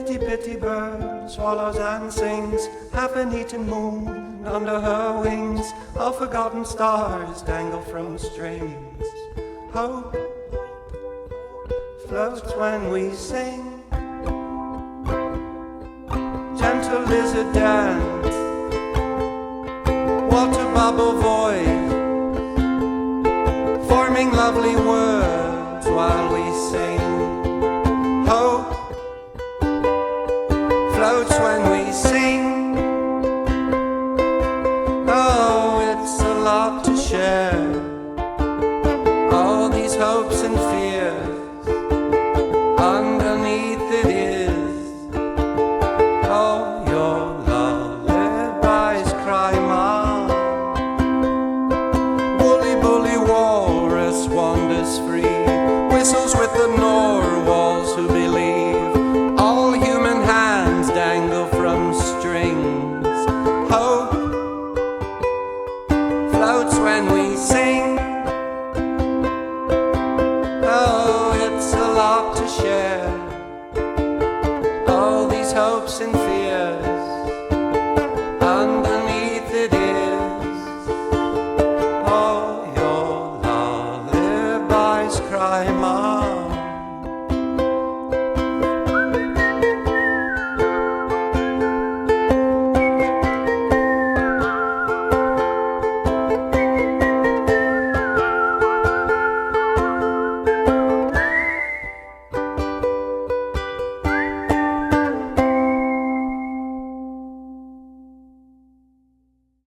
Itty bitty bird swallows and sings, half an eaten moon under her wings. All forgotten stars dangle from strings. Hope floats when we sing. Gentle lizard dance, water bubble voice, forming lovely words while we sing. Hope floats when we sing. Oh, it's a lot to share, all these hopes and fears. Underneath it is, oh, your lullabies cry, Mom. Woolly bully walrus wanders free, whistles with the narwhals who believe. All human hands dangle from strings. Hope floats when we sing. Oh, it's a lot to share,